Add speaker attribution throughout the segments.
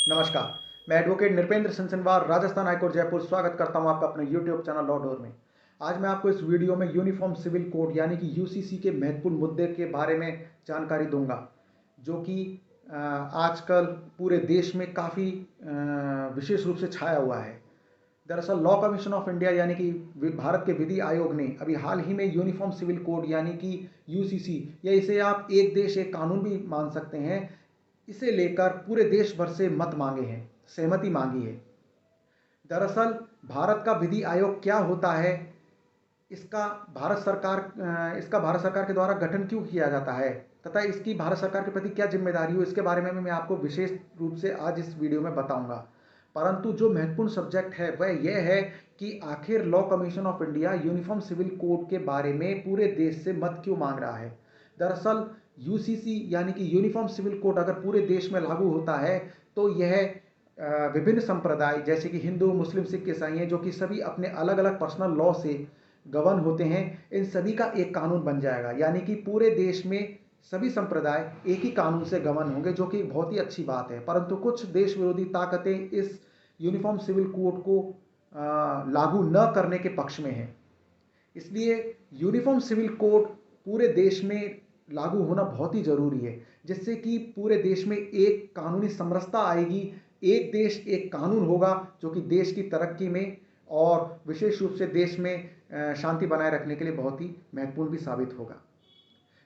Speaker 1: नमस्कार। मैं advocate Nripendra Singh Rajasthan high court Jaipur स्वागत करता हूं आपका अपने यूट्यूब चैनल लॉ डोर में। आज मैं आपको इस वीडियो में यूनिफॉर्म सिविल कोड यानी कि यूसीसी के महत्वपूर्ण मुद्दे के बारे में जानकारी दूंगा, जो कि आजकल पूरे देश में काफ़ी विशेष रूप से छाया हुआ है। दरअसल लॉ कमीशन ऑफ इंडिया यानी कि भारत के विधि आयोग ने अभी हाल ही में यूनिफॉर्म सिविल कोड यानी कि यूसीसी, या इसे आप एक देश एक कानून भी मान सकते हैं, इसे लेकर पूरे देश भर से मत मांगे हैं, सहमति मांगी है। दरअसल भारत का विधि आयोग क्या होता है, इसका इसका भारत सरकार के द्वारा गठन क्यों किया जाता है तथा इसकी भारत सरकार के प्रति क्या जिम्मेदारी हो, इसके बारे में मैं आपको विशेष रूप से आज इस वीडियो में बताऊंगा। परंतु जो महत्वपूर्ण सब्जेक्ट है वह यह है कि आखिर law commission of India uniform civil code के बारे में पूरे देश से मत क्यों मांग रहा है। दरअसल यूसीसी यानी कि यूनिफॉर्म सिविल कोड अगर पूरे देश में लागू होता है तो यह विभिन्न संप्रदाय जैसे कि हिंदू, मुस्लिम, सिख, ईसाई हैं, जो कि सभी अपने अलग अलग पर्सनल लॉ से गवर्न होते हैं, इन सभी का एक कानून बन जाएगा। यानी कि पूरे देश में सभी संप्रदाय एक ही कानून से गवर्न होंगे, जो कि बहुत ही अच्छी बात है। परंतु कुछ देश विरोधी ताकतें इस यूनिफॉर्म सिविल कोड को लागू न करने के पक्ष में हैं। इसलिए यूनिफॉर्म सिविल कोड पूरे देश में लागू होना बहुत ही ज़रूरी है, जिससे कि पूरे देश में एक कानूनी समरसता आएगी। एक देश एक कानून होगा, जो कि देश की तरक्की में और विशेष रूप से देश में शांति बनाए रखने के लिए बहुत ही महत्वपूर्ण भी साबित होगा।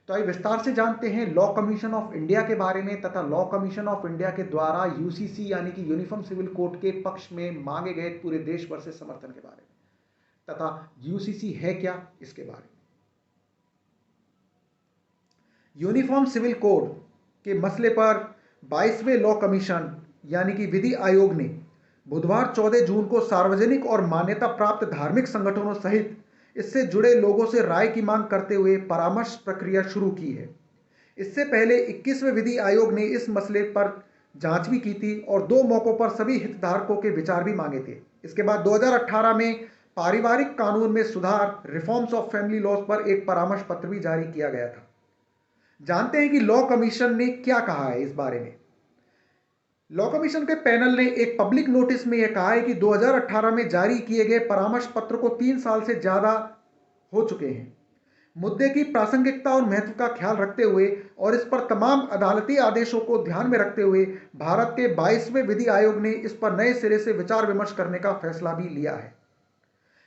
Speaker 1: तो आइए विस्तार से जानते हैं लॉ कमीशन ऑफ इंडिया के बारे में तथा लॉ कमीशन ऑफ इंडिया के द्वारा यूसीसी यानी कि यूनिफॉर्म सिविल कोड के पक्ष में मांगे गए पूरे देश भर से समर्थन के बारे में तथा यूसीसी है क्या, इसके बारे में। यूनिफॉर्म सिविल कोड के मसले पर 22वें लॉ कमीशन यानी कि विधि आयोग ने बुधवार 14 जून को सार्वजनिक और मान्यता प्राप्त धार्मिक संगठनों सहित इससे जुड़े लोगों से राय की मांग करते हुए परामर्श प्रक्रिया शुरू की है। इससे पहले 21वें विधि आयोग ने इस मसले पर जांच भी की थी और 2 मौकों पर सभी हितधारकों के विचार भी मांगे थे। इसके बाद 2018 में पारिवारिक कानून में सुधार रिफॉर्म्स ऑफ फैमिली लॉज पर एक परामर्श पत्र भी जारी किया गया था। जानते हैं कि लॉ कमीशन ने क्या कहा है इस बारे में। लॉ कमीशन के पैनल ने एक पब्लिक नोटिस में यह कहा है कि 2018 में जारी किए गए परामर्श पत्र को 3 साल से ज्यादा हो चुके हैं। मुद्दे की प्रासंगिकता और महत्व का ख्याल रखते हुए और इस पर तमाम अदालती आदेशों को ध्यान में रखते हुए भारत के 22वें विधि आयोग ने इस पर नए सिरे से विचार विमर्श करने का फैसला भी लिया है।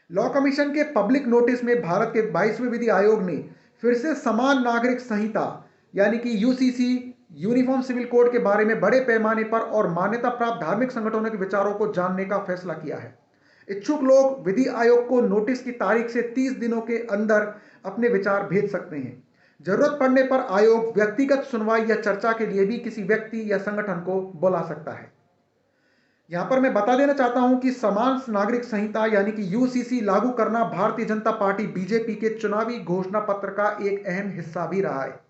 Speaker 1: लॉ कमीशन के पब्लिक नोटिस में भारत के 22वें विधि आयोग ने फिर से समान नागरिक संहिता यानी कि यूसीसी यूनिफॉर्म सिविल कोड के बारे में बड़े पैमाने पर और मान्यता प्राप्त धार्मिक संगठनों के विचारों को जानने का फैसला किया है। इच्छुक लोग विधि आयोग को नोटिस की तारीख से 30 दिनों के अंदर अपने विचार भेज सकते हैं। जरूरत पड़ने पर आयोग व्यक्तिगत सुनवाई या चर्चा के लिए भी किसी व्यक्ति या संगठन को बुला सकता है। यहां पर मैं बता देना चाहता हूं कि समान नागरिक संहिता यानी कि यूसीसी लागू करना भारतीय जनता पार्टी बीजेपी के चुनावी घोषणा पत्र का एक अहम हिस्सा भी रहा है।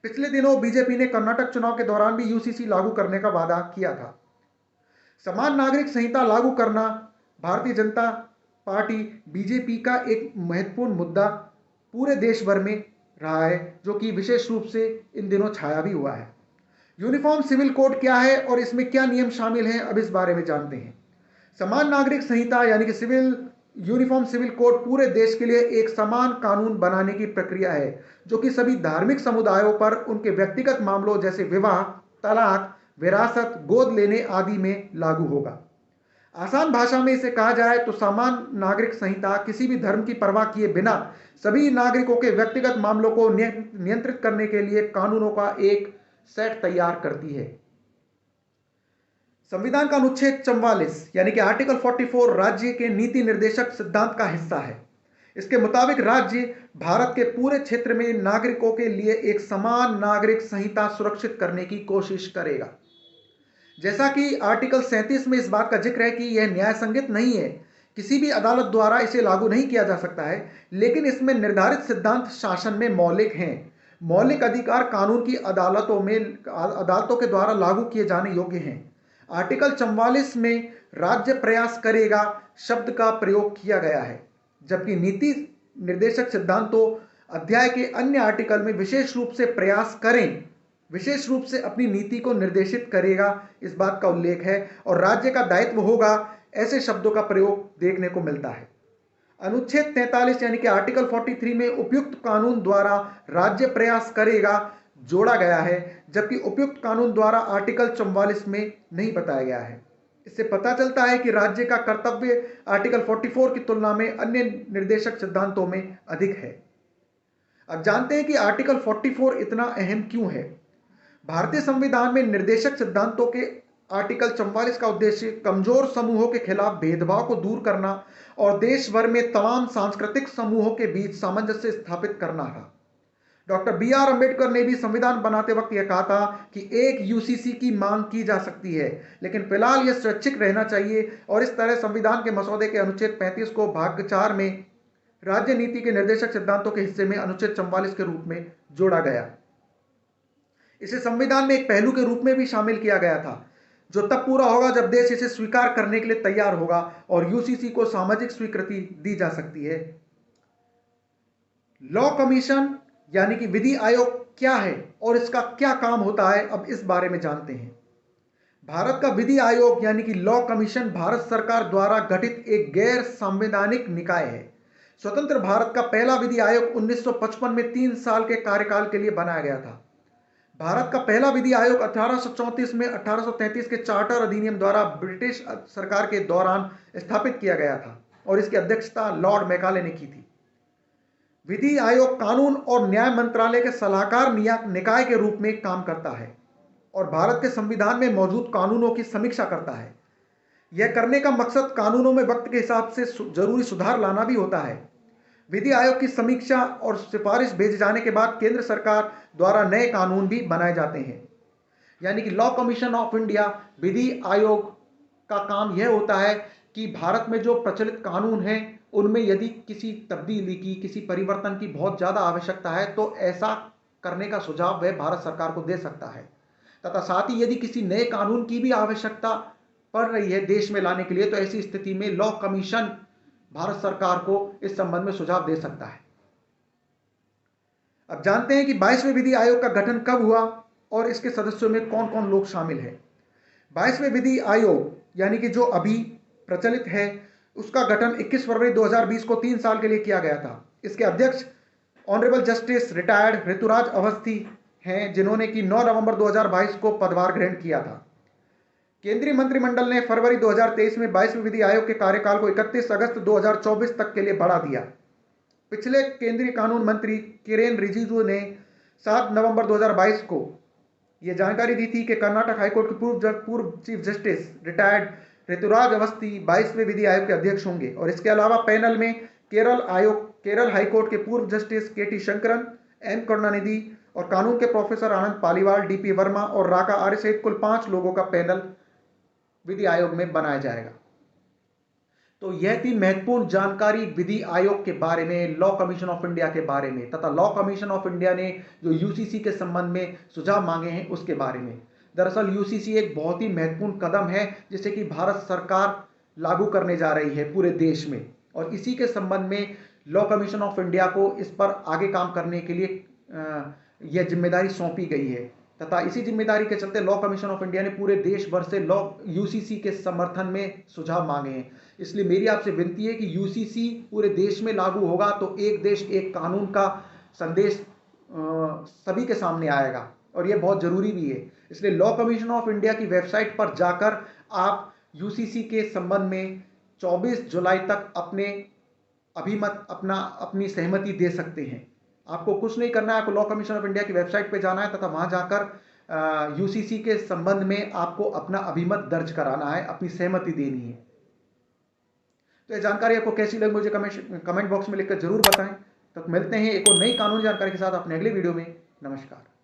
Speaker 1: पिछले दिनों बीजेपी ने कर्नाटक चुनाव के दौरान भी यूसीसी लागू करने का वादा किया था। समान नागरिक संहिता लागू करना भारतीय जनता पार्टी बीजेपी का एक महत्वपूर्ण मुद्दा पूरे देश भर में रहा है, जो कि विशेष रूप से इन दिनों छाया भी हुआ है। यूनिफॉर्म सिविल कोड क्या है और इसमें क्या नियम शामिल हैं, अब इस बारे में जानते हैं। समान नागरिक संहिता यानी कि यूनिफॉर्म सिविल कोड पूरे देश के लिए एक समान कानून बनाने की प्रक्रिया है, जो कि सभी धार्मिक समुदायों पर उनके व्यक्तिगत मामलों जैसे विवाह, तलाक, विरासत, गोद लेने आदि में लागू होगा। आसान भाषा में इसे कहा जाए तो समान नागरिक संहिता किसी भी धर्म की परवाह किए बिना सभी नागरिकों के व्यक्तिगत मामलों को नियंत्रित करने के लिए कानूनों का एक सेट तैयार करती है। संविधान का अनुच्छेद 44 यानी कि आर्टिकल 44 राज्य के नीति निर्देशक सिद्धांत का हिस्सा है। इसके मुताबिक राज्य भारत के पूरे क्षेत्र में नागरिकों के लिए एक समान नागरिक संहिता सुरक्षित करने की कोशिश करेगा। जैसा कि आर्टिकल 37 में इस बात का जिक्र है कि यह न्याय संगत नहीं है, किसी भी अदालत द्वारा इसे लागू नहीं किया जा सकता है, लेकिन इसमें निर्धारित सिद्धांत शासन में मौलिक हैं। मौलिक अधिकार कानून की अदालतों के द्वारा लागू किए जाने योग्य हैं। आर्टिकल 44 में राज्य प्रयास करेगा शब्द का प्रयोग किया गया है, जबकि नीति निर्देशक सिद्धांतों अध्याय के अन्य आर्टिकल में विशेष रूप से प्रयास करें विशेष रूप से अपनी नीति को निर्देशित करेगा, इस बात का उल्लेख है और राज्य का दायित्व होगा, ऐसे शब्दों का प्रयोग देखने को मिलता है। अनुच्छेद 43 यानी कि आर्टिकल 43 में उपयुक्त कानून द्वारा राज्य प्रयास करेगा जोड़ा गया है, जबकि उपयुक्त कानून द्वारा आर्टिकल 44 में नहीं बताया गया है। इससे पता चलता है कि राज्य का कर्तव्य आर्टिकल 44 की तुलना में अन्य निर्देशक सिद्धांतों में अधिक है। अब जानते हैं कि आर्टिकल 44 इतना अहम क्यों है। भारतीय संविधान में निर्देशक सिद्धांतों के आर्टिकल 44 का उद्देश्य कमजोर समूहों के खिलाफ भेदभाव को दूर करना और देश भर में तमाम सांस्कृतिक समूहों के बीच सामंजस्य स्थापित करना था। Doctor B R. अंबेडकर ने भी संविधान बनाते वक्त यह कहा था कि एक यूसीसी की मांग की जा सकती है, लेकिन फिलहाल यह स्वैच्छिक रहना चाहिए और इस तरह संविधान के मसौदे के अनुच्छेद 35 को भाग 4 में राज्य नीति के निर्देशक सिद्धांतों के हिस्से में अनुच्छेद 44 के रूप में जोड़ा गया। इसे संविधान में एक पहलू के रूप में भी शामिल किया गया था, जो तब पूरा होगा जब देश इसे स्वीकार करने के लिए तैयार होगा और यूसीसी को सामाजिक स्वीकृति दी जा सकती है। लॉ कमीशन यानी कि विधि आयोग क्या है और इसका क्या काम होता है, अब इस बारे में जानते हैं। भारत का विधि आयोग यानी कि लॉ कमीशन भारत सरकार द्वारा गठित एक गैर संवैधानिक निकाय है। स्वतंत्र भारत का पहला विधि आयोग 1955 में 3 साल के कार्यकाल के लिए बनाया गया था। भारत का पहला विधि आयोग 1834 में 1833 के चार्टर अधिनियम द्वारा ब्रिटिश सरकार के दौरान स्थापित किया गया था और इसकी अध्यक्षता लॉर्ड मैकाले ने की थी। विधि आयोग कानून और न्याय मंत्रालय के सलाहकार निकाय के रूप में काम करता है और भारत के संविधान में मौजूद कानूनों की समीक्षा करता है। यह करने का मकसद कानूनों में वक्त के हिसाब से जरूरी सुधार लाना भी होता है। विधि आयोग की समीक्षा और सिफारिश भेजे जाने के बाद केंद्र सरकार द्वारा नए कानून भी बनाए जाते हैं। यानी कि लॉ कमीशन ऑफ इंडिया विधि आयोग का काम यह होता है कि भारत में जो प्रचलित कानून हैं उनमें यदि किसी तब्दीली की, किसी परिवर्तन की बहुत ज़्यादा आवश्यकता है तो ऐसा करने का सुझाव वह भारत सरकार को दे सकता है, तथा साथ ही यदि किसी नए कानून की भी आवश्यकता पड़ रही है देश में लाने के लिए, तो ऐसी स्थिति में लॉ कमीशन भारत सरकार को इस संबंध में सुझाव दे सकता है। अब जानते हैं कि 22वें विधि आयोग का गठन कब हुआ और इसके सदस्यों में कौन कौन लोग शामिल हैं। 22वें विधि आयोग यानी कि जो अभी प्रचलित है, उसका गठन 21 फरवरी 2020 को 3 साल के लिए किया गया था। इसके अध्यक्ष honourable justice retired Rituraj Awasthi हैं, जिन्होंने कि 9 नवंबर 2022 को पदभार ग्रहण किया था। केंद्रीय मंत्रिमंडल ने फरवरी 2023 में 22वें विधि आयोग के कार्यकाल को 31 अगस्त 2024 तक के लिए बढ़ा दिया। पिछले केंद्रीय कानून मंत्री किरेन रिजिजू ने 7 नवंबर 2022 को यह जानकारी दी थी कि कर्नाटक हाईकोर्ट के पूर्व chief justice retired Rituraj Awasthi 22वें विधि आयोग के अध्यक्ष होंगे और इसके अलावा पैनल में केरल हाईकोर्ट के पूर्व justice K T. Sankaran, M. Karunanidhi और कानून के प्रोफेसर आनंद पालीवाल, डी.पी. वर्मा और राका आर्य सहित कुल 5 लोगों का पैनल विधि आयोग में बनाया जाएगा। तो यह थी महत्वपूर्ण जानकारी विधि आयोग के बारे में, लॉ कमीशन ऑफ इंडिया के बारे में, तथा लॉ कमीशन ऑफ इंडिया ने जो यूसीसी के संबंध में सुझाव मांगे हैं उसके बारे में। दरअसल यूसीसी एक बहुत ही महत्वपूर्ण कदम है जिसे कि भारत सरकार लागू करने जा रही है पूरे देश में, और इसी के संबंध में लॉ कमीशन ऑफ इंडिया को इस पर आगे काम करने के लिए यह जिम्मेदारी सौंपी गई है, तथा इसी जिम्मेदारी के चलते लॉ कमीशन ऑफ इंडिया ने पूरे देश भर से लॉ यूसीसी के समर्थन में सुझाव मांगे हैं। इसलिए मेरी आपसे विनती है कि यूसीसी पूरे देश में लागू होगा तो एक देश एक कानून का संदेश सभी के सामने आएगा, और यह बहुत जरूरी भी है। इसलिए लॉ कमीशन ऑफ इंडिया की वेबसाइट पर जाकर आप यूसीसी के संबंध में 24 जुलाई तक अपनी सहमति दे सकते हैं। आपको कुछ नहीं करना है, आपको लॉ कमीशन ऑफ इंडिया की वेबसाइट पे जाना है तथा वहां जाकर यूसीसी के संबंध में आपको अपना अभिमत दर्ज कराना है, अपनी सहमति देनी है। तो ये जानकारी आपको कैसी लगी मुझे कमेंट बॉक्स में लिखकर जरूर बताएं। तो मिलते हैं एक और नई कानूनी जानकारी के साथ अपने अगले वीडियो में। नमस्कार।